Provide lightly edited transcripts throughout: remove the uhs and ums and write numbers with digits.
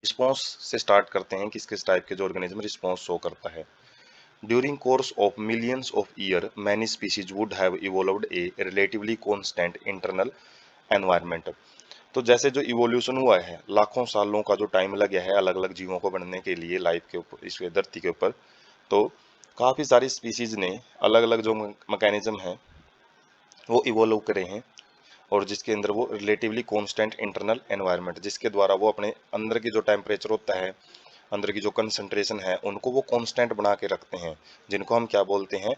Response से start करते हैं, किस किस टाइप के जो ऑर्गेनिज्म रिस्पॉन्स शो करता है। During course of millions of year many species would have evolved a relatively constant internal environment. तो जैसे जो इवोल्यूशन हुआ है, लाखों सालों का जो टाइम लगा है अलग अलग जीवों को बनने के लिए लाइफ के ऊपर, इस धरती के ऊपर, तो काफ़ी सारी स्पीसीज ने अलग अलग जो मैकेनिज्म है वो इवोल्व करे हैं, और जिसके अंदर वो रिलेटिवली कांस्टेंट इंटरनल एनवायरनमेंट, जिसके द्वारा वो अपने अंदर की जो टेम्परेचर होता है, अंदर की जो कंसंट्रेशन है, उनको वो कांस्टेंट बना के रखते हैं, जिनको हम क्या बोलते हैं,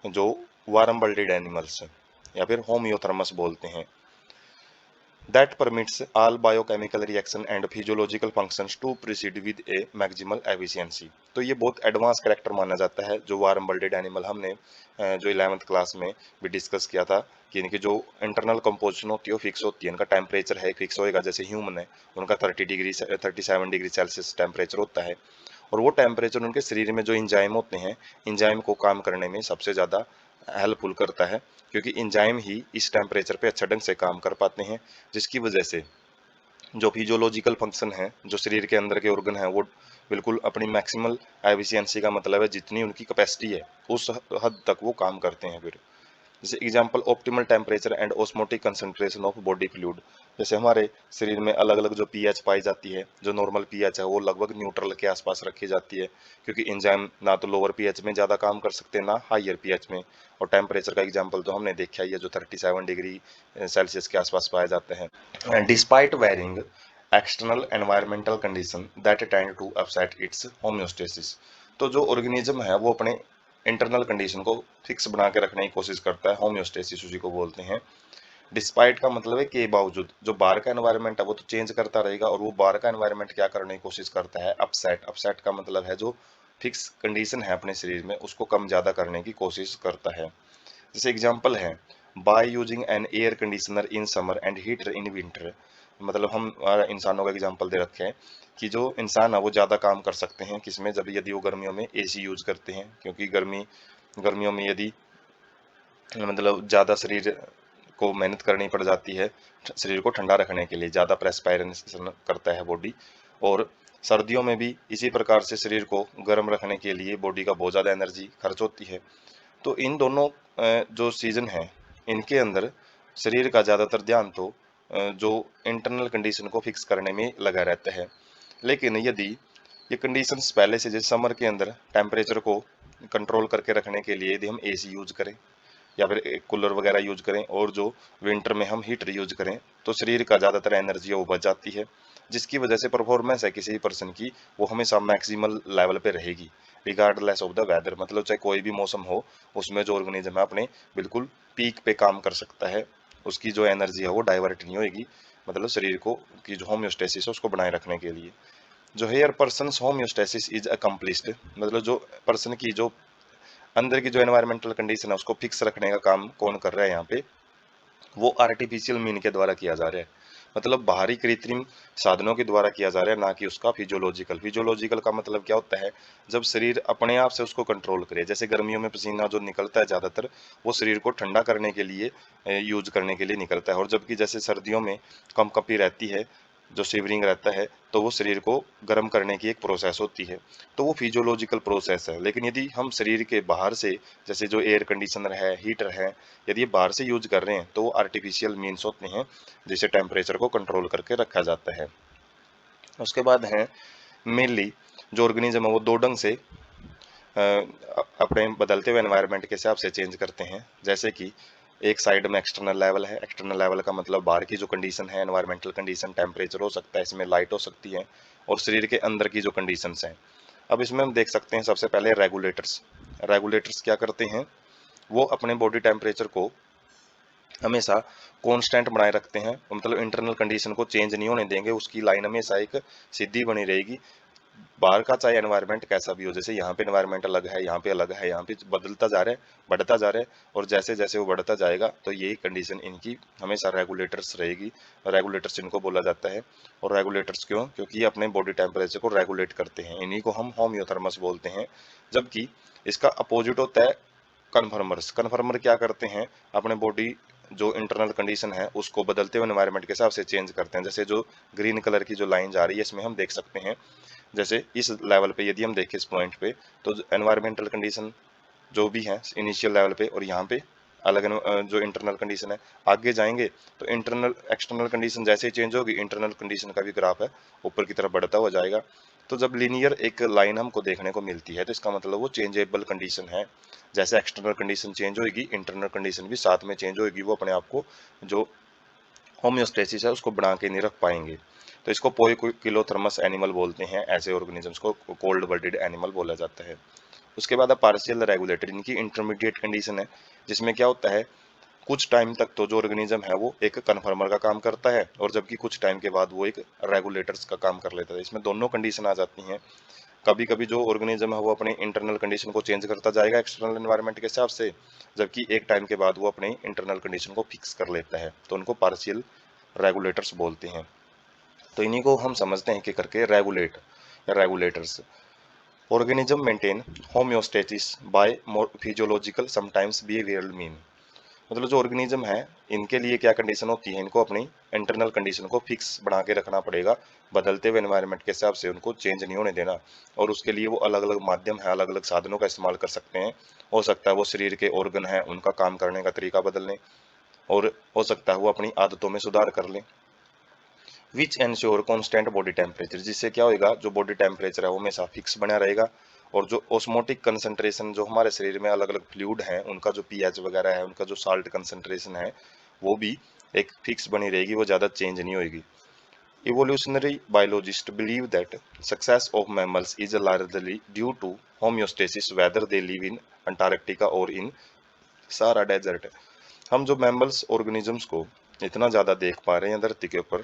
जो वार्म बल्डेड एनिमल्स या फिर होम्योथर्मस बोलते हैं। that permits all biochemical reaction and physiological functions to proceed with a maximal efficiency। तो ये बहुत एडवांस कैरेक्टर माना जाता है जो वार्म बल्डेड एनिमल हमने जो 11th क्लास में भी डिस्कस किया था, कि इनकी जो इंटरनल कंपोजिशन होती है वो फिक्स होती है, इनका टेम्परेचर है फिक्स होएगा, जैसे ह्यूमन है उनका 37 डिग्री सेल्सियस टेम्परेचर होता है, और वो टेम्परेचर उनके शरीर में जो इंजाइम होते हैं, इंजाइम को काम करने में सबसे ज़्यादा हेल्पफुल करता है, क्योंकि इंजाइम ही इस टेम्परेचर पे अच्छा ढंग से काम कर पाते हैं, जिसकी वजह से जो फिजियोलॉजिकल फंक्शन है, जो शरीर के अंदर के ऑर्गन है, वो बिल्कुल अपनी मैक्सिमल एफिशिएंसी का मतलब है जितनी उनकी कैपेसिटी है उस हद तक वो काम करते हैं। फिर जैसे example optimal temperature and osmotic concentration of body fluid. जैसे हमारे शरीर में अलग अलग जो पीएच पाई जाती है, जो नॉर्मल पीएच है वो लगभग न्यूट्रल के आसपास रखी जाती है, क्योंकि एंजाइम ना तो लोअर पीएच में ज़्यादा काम कर सकते हैं ना हायर पीएच में। और टेम्परेचर का एग्जाम्पल तो हमने देखा ही है, जो 37 डिग्री सेल्सियस के आसपास पाया जाते हैं। Despite varying external environmental condition that tend to upset its homeostasis. तो जो ऑर्गेनिज्म है वो अपने इंटरनल कंडीशन को फिक्स बना के रखने की कोशिश करता है, होम्योस्टेसिस उसी को बोलते हैं। डिस्पाइट का मतलब है के बावजूद, जो बाहर का एनवायरनमेंट है वो तो चेंज करता रहेगा, और वो बाहर का एनवायरनमेंट क्या करने की कोशिश करता है, अपसेट। अपसेट का मतलब है जो फिक्स कंडीशन है अपने शरीर में उसको कम ज़्यादा करने की कोशिश करता है। जैसे एग्जाम्पल है, by using an air conditioner in summer and heater in winter. मतलब हम इंसानों का एग्जाम्पल दे रखे हैं कि जो इंसान है वो ज़्यादा काम कर सकते हैं किसमें, जब यदि वो गर्मियों में एसी यूज करते हैं, क्योंकि गर्मियों में यदि मतलब ज़्यादा शरीर को मेहनत करनी पड़ जाती है शरीर को ठंडा रखने के लिए, ज़्यादा प्रेस्पायरेशन करता है बॉडी, और सर्दियों में भी इसी प्रकार से शरीर को गर्म रखने के लिए बॉडी का बहुत ज़्यादा एनर्जी खर्च होती है। तो इन दोनों जो सीजन है इनके अंदर शरीर का ज़्यादातर ध्यान तो जो इंटरनल कंडीशन को फिक्स करने में लगा रहता है। लेकिन यदि ये कंडीशंस पहले से, जैसे समर के अंदर टेम्परेचर को कंट्रोल करके रखने के लिए यदि हम एसी यूज करें या फिर कूलर वगैरह यूज करें, और जो विंटर में हम हीटर यूज करें, तो शरीर का ज़्यादातर एनर्जी है वो बच जाती है, जिसकी वजह से परफॉर्मेंस है किसी भी पर्सन की वो हमेशा मैक्सिमल लेवल पे रहेगी, रिगार्डलेस ऑफ द वेदर। मतलब चाहे कोई भी मौसम हो, उसमें जो ऑर्गेनिज्म है अपने बिल्कुल पीक पे काम कर सकता है, उसकी जो एनर्जी है वो डाइवर्ट नहीं होगी, मतलब शरीर को की जो होम्योस्टेसिस है उसको बनाए रखने के लिए। जो here person homeostasis is accomplished, मतलब जो पर्सन की जो अंदर की जो एनवायरमेंटल कंडीशन है उसको फिक्स रखने का काम कौन कर रहा है यहाँ पे, वो आर्टिफिशियल मीन के द्वारा किया जा रहा है, मतलब बाहरी कृत्रिम साधनों के द्वारा किया जा रहा है, ना कि उसका फिजियोलॉजिकल। फिजियोलॉजिकल का मतलब क्या होता है, जब शरीर अपने आप से उसको कंट्रोल करे, जैसे गर्मियों में पसीना जो निकलता है ज़्यादातर वो शरीर को ठंडा करने के लिए यूज करने के लिए निकलता है, और जबकि जैसे सर्दियों में कंपकपी रहती है, जो शिवरिंग रहता है, तो वो शरीर को गर्म करने की एक प्रोसेस होती है, तो वो फिजियोलॉजिकल प्रोसेस है। लेकिन यदि हम शरीर के बाहर से, जैसे जो एयर कंडीशनर है, हीटर है, यदि ये बाहर से यूज कर रहे हैं तो वो आर्टिफिशियल मीन्स होते हैं जिससे टेम्परेचर को कंट्रोल करके रखा जाता है। उसके बाद है मेनली जो ऑर्गेनिज्म है वो दो ढंग से अपने बदलते हुए एनवायरनमेंट के हिसाब से चेंज करते हैं। जैसे कि एक साइड में एक्सटर्नल लेवल है, एक्सटर्नल लेवल का मतलब बाहर की जो कंडीशन है, एनवायरमेंटल कंडीशन, टेम्परेचर हो सकता है, इसमें लाइट हो सकती है, और शरीर के अंदर की जो कंडीशंस हैं। अब इसमें हम देख सकते हैं सबसे पहले रेगुलेटर्स। रेगुलेटर्स क्या करते हैं, वो अपने बॉडी टेम्परेचर को हमेशा कांस्टेंट बनाए रखते हैं, मतलब इंटरनल कंडीशन को चेंज नहीं होने देंगे, उसकी लाइन हमेशा एक सीधी बनी रहेगी। बाहर का चाहे एनवायरनमेंट कैसा भी हो, जैसे यहाँ पे एनवायरनमेंट अलग है, यहाँ पे अलग है, यहाँ पे बदलता जा रहा है, बढ़ता जा रहा है, और जैसे जैसे वो बढ़ता जाएगा तो यही कंडीशन इनकी हमेशा रेगुलेटर्स रहेगी। रेगुलेटर्स इनको बोला जाता है। और रेगुलेटर्स क्यों, क्योंकि ये अपने बॉडी टेम्परेचर को रेगुलेट करते हैं, इन्हीं को हम होम्योथर्मस बोलते हैं। जबकि इसका अपोजिट होता है कन्फर्मर्स। कन्फर्मर क्या करते हैं, अपने बॉडी जो इंटरनल कंडीशन है उसको बदलते हुए एनवायरनमेंट के हिसाब से चेंज करते हैं। जैसे जो ग्रीन कलर की जो लाइन जा रही है इसमें हम देख सकते हैं, जैसे इस लेवल पे यदि हम देखें इस पॉइंट पे, तो एनवायरमेंटल कंडीशन जो भी है इनिशियल लेवल पे और यहाँ पे अलग जो इंटरनल कंडीशन है। आगे जाएंगे तो इंटरनल एक्सटर्नल कंडीशन जैसे ही चेंज होगी इंटरनल कंडीशन का भी ग्राफ है ऊपर की तरफ बढ़ता हुआ जाएगा। तो जब लीनियर एक लाइन हमको देखने को मिलती है तो इसका मतलब वो चेंजेबल कंडीशन है। जैसे एक्सटर्नल कंडीशन चेंज होगी इंटरनल कंडीशन भी साथ में चेंज होगी, वो अपने आप को जो होम्योस्टेसिस है उसको बना के नहीं रख पाएंगे। तो इसको पोइकिलोथर्मस एनिमल बोलते हैं, ऐसे ऑर्गेनिजम्स को कोल्ड ब्लडेड एनिमल बोला जाता है। उसके बाद पार्शियल रेगुलेटर, इनकी इंटरमीडिएट कंडीशन है, जिसमें क्या होता है कुछ टाइम तक तो जो ऑर्गेनिज्म है वो एक कन्फर्मर का काम करता है और जबकि कुछ टाइम के बाद वो एक रेगुलेटर्स का काम कर लेता है। इसमें दोनों कंडीशन आ जाती हैं। कभी कभी जो ऑर्गेनिज्म है वो अपने इंटरनल कंडीशन को चेंज करता जाएगा एक्सटर्नल एनवायरनमेंट के हिसाब से, जबकि एक टाइम के बाद वो अपने इंटरनल कंडीशन को फिक्स कर लेता है, तो उनको पार्शियल रेगुलेटर्स बोलते हैं। तो इन्हीं को हम समझते हैं कि करके रेगुलेट या regulators. Organism maintain homeostasis by physiological sometimes behavioural mean, मतलब जो ऑर्गेनिज्म है इनके लिए क्या कंडीशन होती है, इनको अपनी इंटरनल कंडीशन को फिक्स बना के रखना पड़ेगा, बदलते हुए एनवायरनमेंट के हिसाब से उनको चेंज नहीं होने देना। और उसके लिए वो अलग अलग माध्यम है, अलग अलग साधनों का इस्तेमाल कर सकते हैं। हो सकता है वो शरीर के ऑर्गन है उनका काम करने का तरीका बदल लें, और हो सकता है वो अपनी आदतों में सुधार कर लें। Which ensure constant body temperature, जिससे क्या होगा जो बॉडी टेम्परेचर है वो हमेशा फिक्स बना रहेगा, और जो ऑस्मोटिक कंसंट्रेशन जो हमारे शरीर में अलग अलग फ्लूइड हैं उनका जो पीएच वगैरह है, उनका जो साल्ट कंसंट्रेशन है वो भी एक फिक्स बनी रहेगी, वो ज़्यादा चेंज नहीं होगी। Evolutionary biologist believe that success of mammals is largely due to homeostasis whether they live in Antarctica और इन सारा डेजर्ट। हम जो मैमल्स ऑर्गेनिजम्स को इतना ज़्यादा देख पा रहे हैं धरती के ऊपर,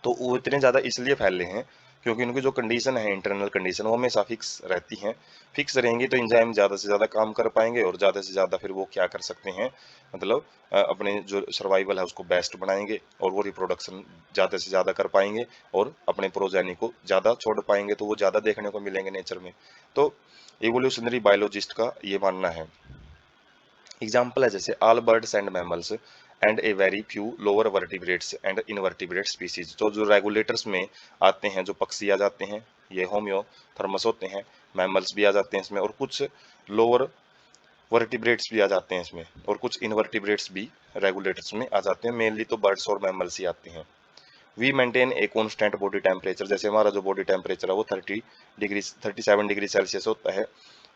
तो वो इतने ज़्यादा इसलिए फैले हैं क्योंकि उनकी जो कंडीशन है इंटरनल कंडीशन वो हमेशा फिक्स रहती हैं। फिक्स रहेंगी तो एंजाइम ज़्यादा से ज़्यादा काम कर पाएंगे और ज़्यादा से ज़्यादा फिर वो क्या कर सकते हैं, मतलब अपने जो सर्वाइवल है उसको बेस्ट बनाएंगे और वो रिप्रोडक्शन ज़्यादा से ज़्यादा कर पाएंगे और अपने प्रोजेनी को ज़्यादा छोड़ पाएंगे, तो वो ज़्यादा देखने को मिलेंगे नेचर में। तो इवोल्यूशनरी बायोलॉजिस्ट का ये मानना है। एग्जाम्पल है जैसे all birds and mammals and a very few lower vertebrates and invertebrate species. तो जो रेगुलेटर्स में आते हैं, जो पक्षी आ जाते हैं ये होम्यो थर्मस होते हैं, मैमल्स भी आ जाते हैं इसमें, और कुछ लोअर वर्टिब्रेट्स भी आ जाते हैं इसमें, और कुछ इनवर्टिब्रेट्स भी रेगुलेटर्स में आ जाते हैं। मेनली तो बर्ड्स और मैमल्स ही आते हैं। We maintain a constant body temperature, जैसे हमारा जो बॉडी टेम्परेचर है वो 37 डिग्री सेल्सियस होता है।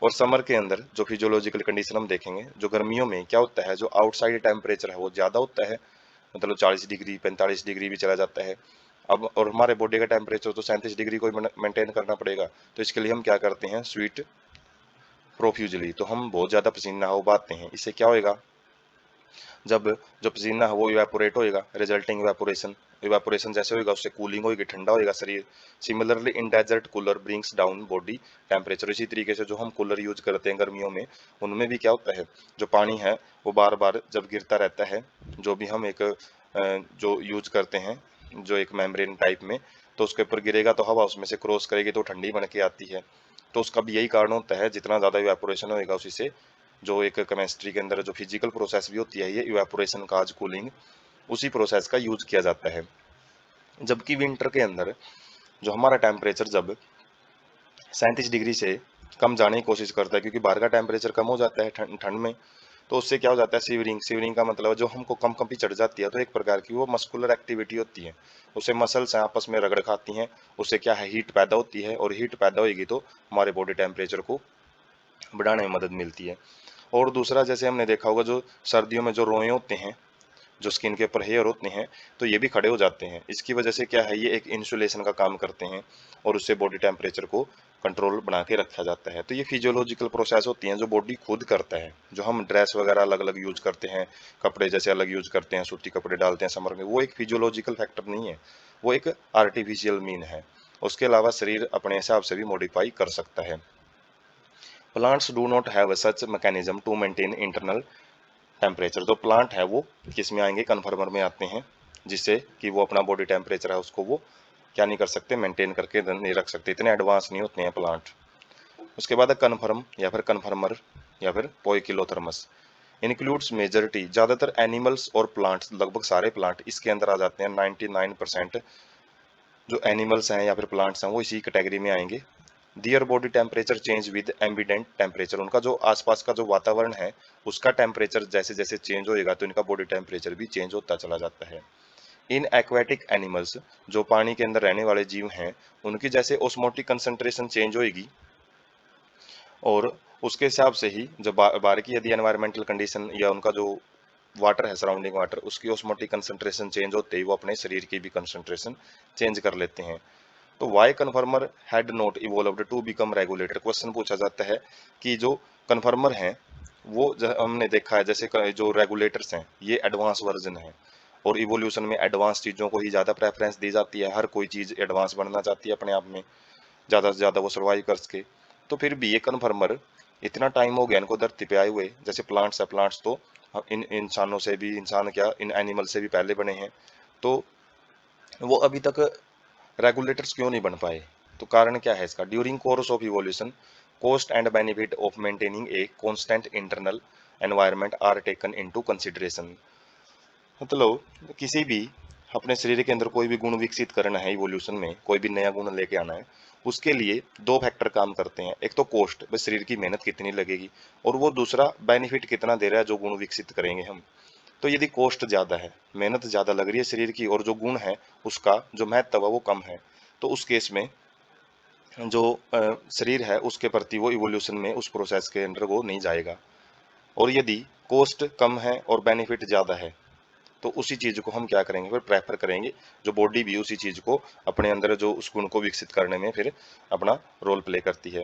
और समर के अंदर जो फिजियोलॉजिकल कंडीशन हम देखेंगे, जो गर्मियों में क्या होता है जो आउटसाइड टेम्परेचर है वो ज़्यादा होता है, मतलब 40 डिग्री 45 डिग्री भी चला जाता है। अब और हमारे बॉडी का टेम्परेचर तो 37 डिग्री को मेंटेन करना पड़ेगा, तो इसके लिए हम क्या करते हैं स्वीट प्रोफ्यूजली, तो हम बहुत ज़्यादा पसीना उबाते हैं। इससे क्या होएगा, जब जो पसीना है वो इवेपोरेट होएगा, रिजल्टिंग इवेपोरेशन, इवेपोरेशन जैसे होएगा उससे कूलिंग होगी, ठंडा होएगा शरीर। Similarly in desert cooler brings down body temperature, इसी तरीके से जो हम कूलर यूज करते हैं गर्मियों में उनमें भी क्या होता है जो पानी है वो बार बार जब गिरता रहता है, जो भी हम एक जो यूज करते हैं जो एक मेम्ब्रेन टाइप में, तो उसके ऊपर गिरेगा तो हवा उसमें से क्रॉस करेगी तो ठंडी बन के आती है। तो उसका भी यही कारण होता है, जितना ज़्यादा इवेपोरेशन होएगा उसी से जो एक केमिस्ट्री के अंदर जो फिजिकल प्रोसेस भी होती है ये इवेपोरेशन का, आज कूलिंग उसी प्रोसेस का यूज किया जाता है। जबकि विंटर के अंदर जो हमारा टेम्परेचर जब 37 डिग्री से कम जाने की कोशिश करता है, क्योंकि बाहर का टेम्परेचर कम हो जाता है ठंड में, तो उससे क्या हो जाता है सीवरिंग, सीवरिंग का मतलब जो हमको कम कंपी चढ़ जाती है, तो एक प्रकार की वो मस्कुलर एक्टिविटी होती है, उससे मसल्स आपस में रगड़ खाती हैं, उससे क्या है हीट पैदा होती है, और हीट पैदा होगी तो हमारे बॉडी टेम्परेचर को बढ़ाने में मदद मिलती है। और दूसरा जैसे हमने देखा होगा जो सर्दियों में जो रोए होते हैं, जो स्किन के ऊपर हेयर होते हैं, तो ये भी खड़े हो जाते हैं। इसकी वजह से क्या है ये एक इंसुलेशन का काम करते हैं और उससे बॉडी टेम्परेचर को कंट्रोल बना के रखा जाता है। तो ये फिजियोलॉजिकल प्रोसेस होती हैं जो बॉडी खुद करता है। जो हम ड्रेस वगैरह अलग अलग यूज करते हैं, कपड़े जैसे अलग यूज करते हैं, सूती कपड़े डालते हैं समर में, वो एक फिजियोलॉजिकल फैक्टर नहीं है, वो एक आर्टिफिशियल मीन है। उसके अलावा शरीर अपने हिसाब से भी मॉडिफाई कर सकता है। Plants do not have such mechanism to maintain internal temperature. जो प्लांट है वो किस में आएंगे, कन्फर्मर में आते हैं, जिससे कि वो अपना बॉडी टेम्परेचर है उसको वो क्या नहीं कर सकते, मेंटेन करके नहीं रख सकते, इतने एडवांस नहीं होते हैं प्लांट। उसके बाद कन्फर्म या फिर कन्फर्मर या फिर पोइकिलोथर्मस। इंक्लूड्स मेजॉरिटी, ज़्यादातर एनिमल्स और प्लांट्स, लगभग सारे प्लांट इसके अंदर आ जाते हैं। 99% जो एनिमल्स हैं या फिर प्लांट्स हैं वो इसी कैटेगरी में आएंगे। Their body temperature change with ambient temperature, उनका जो आसपास का जो वातावरण है उसका टेम्परेचर जैसे जैसे चेंज होएगा तो इनका बॉडी टेम्परेचर भी चेंज होता चला जाता है। इन एक्वेटिक एनिमल्स, जो पानी के अंदर रहने वाले जीव हैं, उनकी जैसे ऑस्मोटिक कंसंट्रेशन चेंज होएगी और उसके हिसाब से ही जब बाहर की यदि एनवायरमेंटल कंडीशन या उनका जो वाटर है, सराउंडिंग वाटर, उसकी ऑस्मोटिक कंसंट्रेशन चेंज होते ही वो अपने शरीर की भी कंसंट्रेशन चेंज कर लेते हैं। तो why conformer had not evolved to become regulator, question पूछा जाता है कि जो कन्फर्मर हैं वो हमने देखा है जैसे जो रेगुलेटर्स हैं ये एडवांस वर्जन है और इवोल्यूशन में एडवांस चीज़ों को ही ज़्यादा प्रेफरेंस दी जाती है। हर कोई चीज़ एडवांस बनना चाहती है अपने आप में, ज़्यादा से ज़्यादा वो सर्वाइव कर सके। तो फिर भी ये कन्फर्मर इतना टाइम हो गया इनको धरती पे आए हुए, जैसे प्लांट्स है, प्लांट्स तो इन इंसानों से भी, इंसान क्या इन एनिमल से भी पहले बने हैं, तो वो अभी तक रेगुलेटर्स क्यों नहीं बन पाए? तो कारण क्या है इसका? During course of evolution cost and benefit of maintaining a constant internal environment are taken into consideration. मतलब किसी भी अपने शरीर के अंदर कोई भी गुण विकसित करना है, इवोल्यूशन में कोई भी नया गुण लेके आना है, उसके लिए दो फैक्टर काम करते हैं। एक तो कॉस्ट, बस शरीर की मेहनत कितनी लगेगी, और वो दूसरा बेनिफिट कितना दे रहा है जो गुण विकसित करेंगे हम। तो यदि कॉस्ट ज़्यादा है, मेहनत ज़्यादा लग रही है शरीर की, और जो गुण है उसका जो महत्व है वो कम है, तो उस केस में जो शरीर है उसके प्रति वो इवोल्यूशन में उस प्रोसेस के अंदर वो नहीं जाएगा। और यदि कॉस्ट कम है और बेनिफिट ज़्यादा है तो उसी चीज़ को हम क्या करेंगे, फिर प्रेफर करेंगे, जो बॉडी भी उसी चीज़ को अपने अंदर जो उस गुण को विकसित करने में फिर अपना रोल प्ले करती है।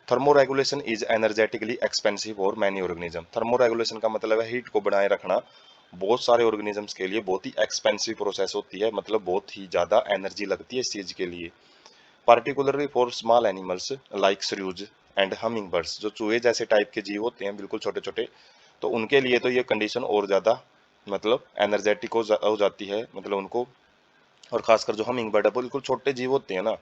थर्मोरेगुलेशन इज एनर्जेटिकली एक्सपेंसिव और मैनी ऑर्गेनिज्म। थर्मोरेगुलेशन का मतलब है हीट को बनाए रखना, बहुत सारे ऑर्गेनिजम्स के लिए बहुत ही एक्सपेंसिव प्रोसेस होती है, मतलब बहुत ही ज़्यादा एनर्जी लगती है इस चीज़ के लिए। Particularly for small animals like shrews and humming birds, जो चूहे जैसे टाइप के जीव होते हैं बिल्कुल छोटे छोटे, तो उनके लिए तो ये कंडीशन और ज़्यादा मतलब एनर्जेटिक हो जाती है, मतलब उनको। और खासकर जो हमिंग बर्ड है बिल्कुल छोटे जीव होते हैं ना,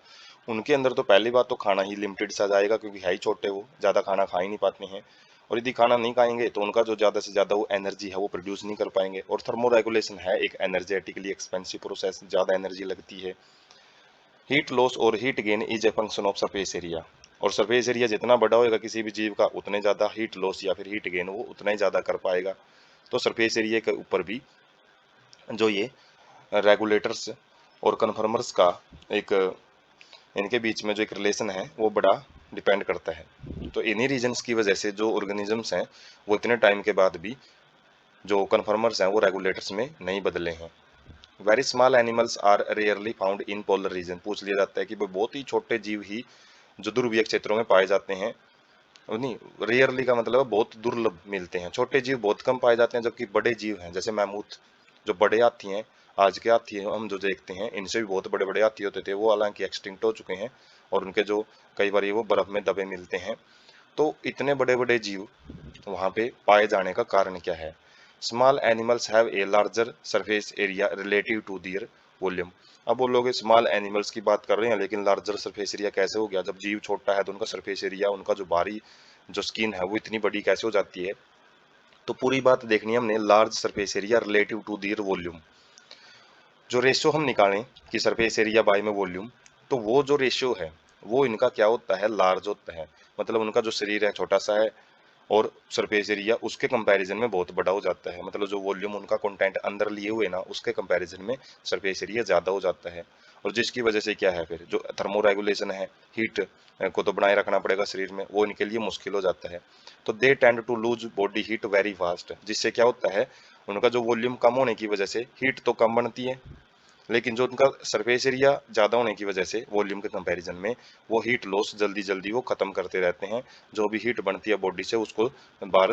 उनके अंदर तो पहली बात तो खाना ही लिमिटेड सा जाएगा, क्योंकि है ही छोटे, वो ज़्यादा खाना खा ही नहीं पाते हैं। और यदि खाना नहीं खाएंगे तो उनका जो ज़्यादा से ज़्यादा वो एनर्जी है वो प्रोड्यूस नहीं कर पाएंगे। और थर्मो रेगुलेशन है एक एनर्जेटिकली एक्सपेंसिव प्रोसेस, ज़्यादा एनर्जी लगती है। हीट लॉस और heat gain is a function of surface area, और सरफेस एरिया जितना बड़ा होगा किसी भी जीव का, उतने ज़्यादा हीट लॉस या फिर हीट गेन वो उतना ही ज़्यादा कर पाएगा। तो सरफेस एरिया के ऊपर भी जो ये रेगुलेटर्स और कन्फर्मर्स का एक इनके बीच में जो एक रिलेशन है वो बड़ा डिपेंड करता है। तो इन्हीं रीजंस की वजह से जो ऑर्गेनिजम्स हैं वो इतने टाइम के बाद भी जो कन्फर्मर्स हैं वो रेगुलेटर्स में नहीं बदले हैं। Very small animals are rarely found in polar region, पूछ लिया जाता है कि वो बहुत ही छोटे जीव ही जो ध्रुवीय क्षेत्रों में पाए जाते हैं। नहीं, रेयरली का मतलब है बहुत दुर्लभ मिलते हैं, छोटे जीव बहुत कम पाए जाते हैं, जबकि बड़े जीव हैं जैसे मैमूथ, जो बड़े हाथी हैं, आज के हाथी हम जो देखते हैं इनसे भी बहुत बड़े बड़े हाथी होते थे, वो हालांकि एक्सटिंक्ट हो चुके हैं और उनके जो कई बार ये वो बर्फ में दबे मिलते हैं। तो इतने बड़े बड़े जीव वहाँ पे पाए जाने का कारण क्या है? Small animals have a larger surface area relative to their volume. अब वो लोग स्मॉल एनिमल्स की बात कर रहे हैं, लेकिन लार्जर सरफेस एरिया कैसे हो गया? जब जीव छोटा है तो उनका सरफेस एरिया, उनका जो बाहरी जो स्किन है वो इतनी बड़ी कैसे हो जाती है? तो पूरी बात देखनी है हमने, large surface area relative to their volume. जो रेशियो हम निकालें कि सरफेस एरिया बाय में वॉल्यूम, तो वो जो रेशियो है वो इनका क्या होता है? लार्ज होता है। मतलब उनका जो शरीर है छोटा सा है और सरफेस एरिया उसके कंपैरिजन में बहुत बड़ा हो जाता है, मतलब जो वॉल्यूम उनका कंटेंट अंदर लिए हुए ना उसके कंपैरिजन में सरफेस एरिया ज़्यादा हो जाता है। और जिसकी वजह से क्या है, फिर जो थर्मो रेगुलेशन है, हीट को तो बनाए रखना पड़ेगा शरीर में, वो इनके लिए मुश्किल हो जाता है। तो they tend to lose body heat very fast, जिससे क्या होता है, उनका जो वॉल्यूम कम होने की वजह से हीट तो कम बनती है, लेकिन जो उनका सरफेस एरिया ज़्यादा होने की वजह से वॉल्यूम के कंपैरिजन में वो हीट लॉस जल्दी जल्दी वो ख़त्म करते रहते हैं। जो भी हीट बनती है बॉडी से उसको बाहर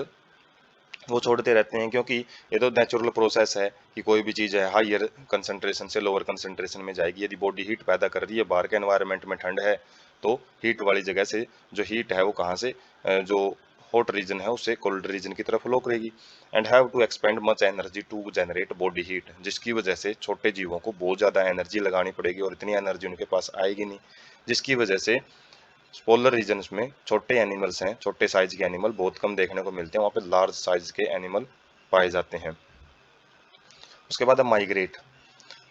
वो छोड़ते रहते हैं, क्योंकि ये तो नेचुरल प्रोसेस है कि कोई भी चीज़ है हायर कंसंट्रेशन से लोअर कंसंट्रेशन में जाएगी। यदि बॉडी हीट पैदा कर रही है, बाहर के एनवायरनमेंट में ठंड है, तो हीट वाली जगह से जो हीट है वो कहाँ से जो हॉट रीजन है उससे कोल्ड रीजन की तरफ फ्लो करेगी। And have to expend much energy to generate body heat, जिसकी वजह से छोटे जीवों को बहुत ज़्यादा एनर्जी लगानी पड़ेगी और इतनी एनर्जी उनके पास आएगी नहीं, जिसकी वजह से पोलर रीजन्स में छोटे एनिमल्स हैं, छोटे साइज के एनिमल बहुत कम देखने को मिलते हैं, वहाँ पे लार्ज साइज के एनिमल पाए जाते हैं। उसके बाद है माइग्रेट।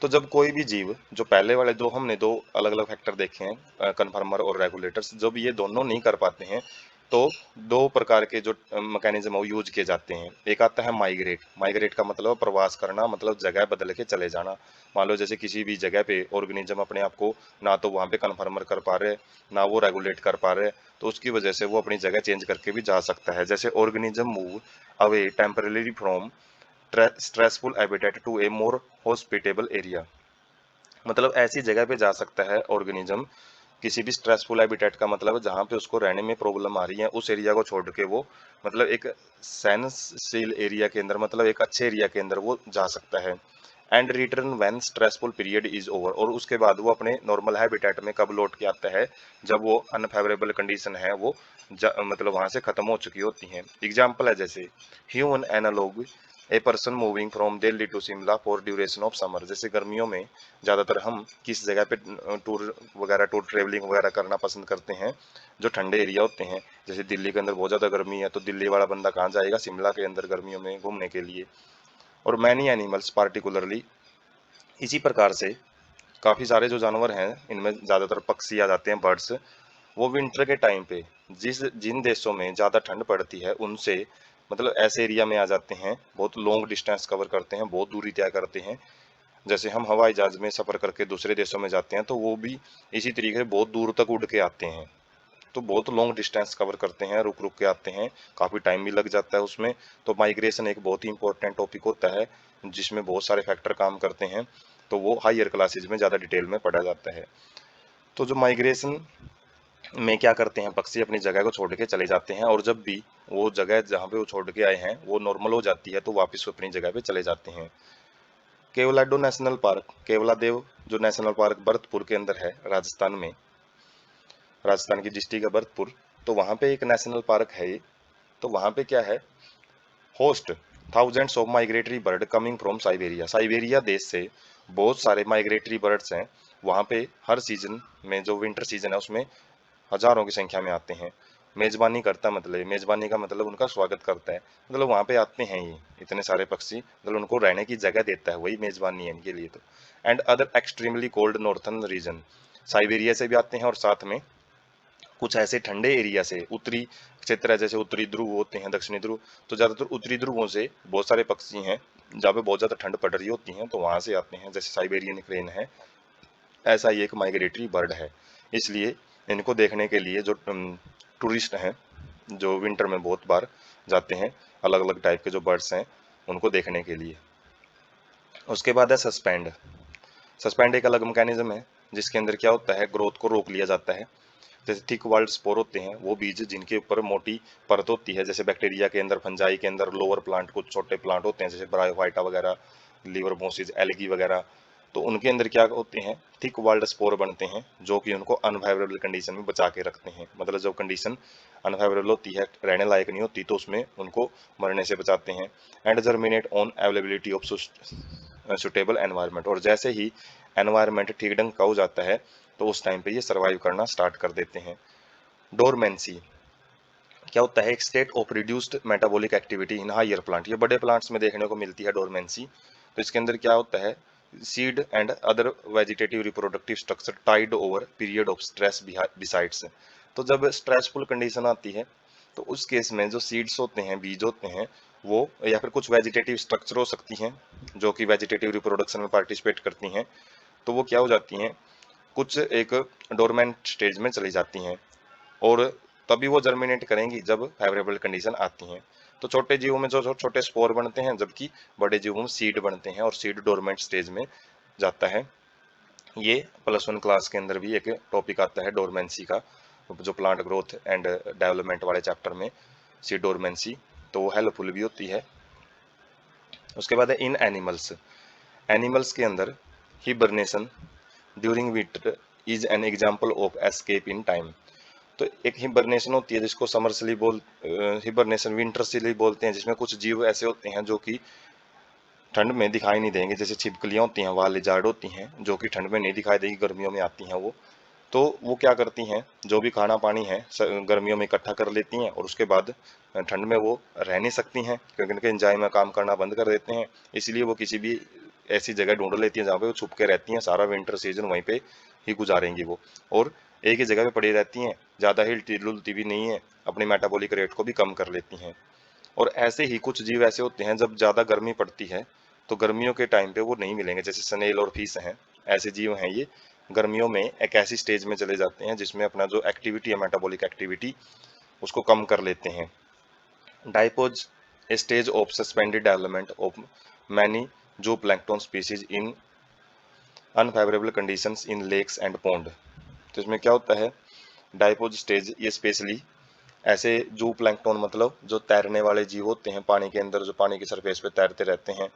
तो जब कोई भी जीव, जो पहले वाले दो हमने दो अलग अलग फैक्टर देखे हैं, कन्फर्मर और रेगुलेटर्स, जब ये दोनों नहीं कर पाते हैं तो दो प्रकार के जो मैकेनिज्म वो यूज किए जाते हैं। एक आता है माइग्रेट। माइग्रेट का मतलब प्रवास करना, मतलब जगह बदल के चले जाना। मान लो जैसे किसी भी जगह पे ऑर्गेनिज्म अपने आप को ना तो वहाँ पे कन्फर्मर कर पा रहे, ना वो रेगुलेट कर पा रहे, तो उसकी वजह से वो अपनी जगह चेंज करके भी जा सकता है। जैसे organism move away temporary from stressful habitat to a more hospitable area. मतलब ऐसी जगह पे जा सकता है ऑर्गेनिज्म, किसी भी स्ट्रेसफुल हैबिटेट का मतलब जहाँ पे उसको रहने में प्रॉब्लम आ रही है, उस एरिया को छोड़ के वो मतलब एक सेंसशील एरिया के अंदर, मतलब एक अच्छे एरिया के अंदर वो जा सकता है। And return when stressful period is over, और उसके बाद वो अपने नॉर्मल हैबिटेट में कब लौट के आता है, जब वो अनफेवरेबल कंडीशन है वो मतलब वहां से खत्म हो चुकी होती हैं। एग्जाम्पल है जैसे human analog a person moving from Delhi to Shimla for duration of summer. जैसे गर्मियों में ज़्यादातर हम किस जगह पे टूर ट्रेवलिंग वगैरह करना पसंद करते हैं, जो ठंडे एरिया होते हैं। जैसे दिल्ली के अंदर बहुत ज़्यादा गर्मी है, तो दिल्ली वाला बंदा कहाँ जाएगा, शिमला के अंदर गर्मियों में घूमने के लिए। और मैनी एनिमल्स पार्टिकुलरली, इसी प्रकार से काफ़ी सारे जो जानवर हैं, इनमें ज़्यादातर पक्षी आ जाते हैं, बर्ड्स, वो विंटर के टाइम पे जिन देशों में ज़्यादा ठंड पड़ती है उनसे मतलब ऐसे एरिया में आ जाते हैं, बहुत लॉन्ग डिस्टेंस कवर करते हैं, बहुत दूरी तय करते हैं। जैसे हम हवाई जहाज में सफ़र करके दूसरे देशों में जाते हैं, तो वो भी इसी तरीके से बहुत दूर तक उड़ के आते हैं। तो बहुत लॉन्ग डिस्टेंस कवर करते हैं, रुक रुक के आते हैं, काफ़ी टाइम भी लग जाता है उसमें। तो माइग्रेशन एक बहुत ही इंपॉर्टेंट टॉपिक होता है, जिसमें बहुत सारे फैक्टर काम करते हैं, तो वो हायर क्लासेज में ज़्यादा डिटेल में पढ़ा जाता है। तो जो माइग्रेशन में क्या करते हैं, पक्षी अपनी जगह को छोड़ के चले जाते हैं, और जब भी वो जगह जहाँ पे वो छोड़ के आए हैं वो नॉर्मल हो जाती है, तो वापस वो अपनी जगह पे चले जाते हैं। केवलाडो नेशनल पार्क, केवलादेव जो नेशनल पार्क भरतपुर के अंदर है, राजस्थान में, राजस्थान की डिस्ट्रिक्ट है भरतपुर, तो वहाँ पे एक नेशनल पार्क है ये। तो वहाँ पे क्या है, host thousands of migratory bird coming from Siberia. Siberia देश से बहुत सारे माइग्रेटरी बर्ड्स हैं वहाँ पे। हर सीजन में, जो विंटर सीजन है उसमें हजारों की संख्या में आते हैं। मेजबानी करता, मतलब मेजबानी का मतलब उनका स्वागत करता है, मतलब वहाँ पे आते हैं ये इतने सारे पक्षी, मतलब उनको रहने की जगह देता है, वही मेजबानी है इनके लिए तो। And other extremely cold northern region, Siberia से भी आते हैं, और साथ में कुछ ऐसे ठंडे एरिया से, उत्तरी क्षेत्र है, जैसे उत्तरी ध्रुव होते हैं, दक्षिणी ध्रुव, तो ज़्यादातर उत्तरी ध्रुवों से बहुत सारे पक्षी हैं जहाँ पे बहुत ज़्यादा ठंड पड़ रही होती है, तो वहाँ से आते हैं, जैसे साइबेरियन क्रेन है, ऐसा ही एक माइग्रेटरी बर्ड है। इसलिए इनको देखने के लिए जो टूरिस्ट हैं, जो विंटर में बहुत बार जाते हैं, अलग अलग टाइप के जो बर्ड्स हैं उनको देखने के लिए। उसके बाद है सस्पेंड। सस्पेंड एक अलग मैकेनिज्म है, जिसके अंदर क्या होता है, ग्रोथ को रोक लिया जाता है। जैसे थिक वाल्ड स्पोर होते हैं, वो बीज जिनके ऊपर मोटी परत होती है, जैसे बैक्टीरिया के अंदर, फंजाई के अंदर लोअर प्लांट, कुछ छोटे प्लांट होते हैं जैसे ब्रायोफाइटा वगैरह, लीवर मोसिस, एल्गी वगैरह, तो उनके अंदर क्या होते हैं, थिक वाल्ड स्पोर बनते हैं, जो कि उनको अनफेवरेबल कंडीशन में बचा के रखते हैं। मतलब जब कंडीशन अनफेवरेबल होती है, रहने लायक नहीं होती, तो उसमें उनको मरने से बचाते हैं। And germinate on availability of suitable environment, और जैसे ही एनवायरनमेंट ठीक ढंग का हो जाता है, तो उस टाइम पे ये सर्वाइव करना स्टार्ट कर देते हैं। डोरमेंसी क्या होता है, एक state of reduced metabolic activity in higher plant. ये बड़े प्लांट्स में देखने को मिलती है डोरमेंसी। तो इसके अंदर क्या होता है, seed and other vegetative reproductive structure tide over period of stress besides. तो जब स्ट्रेसफुल कंडीशन आती है, तो उस केस में जो सीड्स होते हैं, बीज होते हैं, वो या फिर कुछ वेजिटेटिव स्ट्रक्चर हो सकती हैं जो कि वेजिटेटिव रिप्रोडक्शन में पार्टिसिपेट करती हैं, तो वो क्या हो जाती हैं, कुछ एक डोरमेंट स्टेज में चली जाती हैं, और तभी वो जर्मिनेट करेंगी जब फेवरेबल कंडीशन आती हैं। तो छोटे जीवों में जो छोटे स्पोर बनते हैं, जबकि बड़े जीवों में सीड बनते हैं, और सीड डोरमेंट स्टेज में जाता है। ये +1 क्लास के अंदर भी एक टॉपिक आता है डोरमेंसी का, जो प्लांट ग्रोथ एंड डेवलपमेंट वाले चैप्टर में, सीड डोरमेंसी, तो वो हेल्पफुल भी होती है। उसके बाद है इन एनिमल्स। एनिमल्स के अंदर hibernation during winter is an example of escape in time. तो एक हिबरनेशन होती है, जिसको summer sleep hibernation winter sleep बोलते हैं, जिसमें कुछ जीव ऐसे होते हैं जो कि ठंड में दिखाई नहीं देंगे, जैसे छिपकलियां होती हैं, वाल लिजार्ड होती हैं, जो कि ठंड में नहीं दिखाई देगी, गर्मियों में आती हैं वो। तो वो क्या करती हैं, जो भी खाना पानी है गर्मियों में इकट्ठा कर लेती हैं और उसके बाद ठंड में वो रह नहीं सकती हैं, क्योंकि उनके एंजाइम काम करना बंद कर देते हैं। इसलिए वो किसी भी ऐसी जगह ढूंढ लेती हैं जहाँ पे वो छुप के रहती हैं, सारा विंटर सीजन वहीं पे ही गुजारेंगी वो, और एक ही जगह पे पड़ी रहती हैं, ज़्यादा हिलती डुलती भी नहीं है, अपने मेटाबॉलिक रेट को भी कम कर लेती हैं। और ऐसे ही कुछ जीव ऐसे होते हैं, जब ज़्यादा गर्मी पड़ती है तो गर्मियों के टाइम पे वो नहीं मिलेंगे, जैसे स्नेल और फिश हैं, ऐसे जीव हैं ये। गर्मियों में एक ऐसी स्टेज में चले जाते हैं जिसमें अपना जो एक्टिविटी है, मेटाबॉलिक एक्टिविटी, उसको कम कर लेते हैं। Diapause, a stage of suspended development of many जो plankton species in unfavourable conditions in lakes and pond. तो इसमें क्या होता है, डाइपोज स्टेज ये स्पेशली ऐसे जू प्लैंकटन, मतलब जो तैरने वाले जीव होते हैं पानी के अंदर, जो पानी की सरफेस पे तैरते रहते हैं,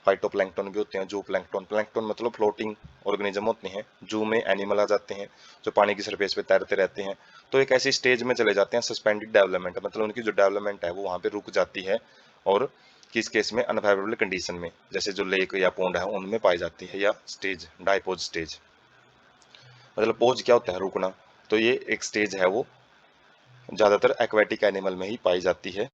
फाइटोप्लैंक्टन भी होते हैं, जू प्लैंकटन, प्लैंकटन मतलब फ्लोटिंग ऑर्गेनिज्म होते हैं, जू में एनिमल आ जाते हैं जो पानी की सरफेस पे तैरते रहते हैं। तो एक ऐसी स्टेज में चले जाते हैं सस्पेंडेड डेवलपमेंट, मतलब उनकी जो डेवलपमेंट है वो वहाँ पे रुक जाती है, और किस केस में, अनफेवरेबल कंडीशन में, जैसे जो लेक या पौंड है उनमें पाई जाती है, या स्टेज डाइपोज स्टेज। मतलब पोज क्या होता है, रुकना, तो ये एक स्टेज है वो ज़्यादातर एक्वेटिक एनिमल में ही पाई जाती है।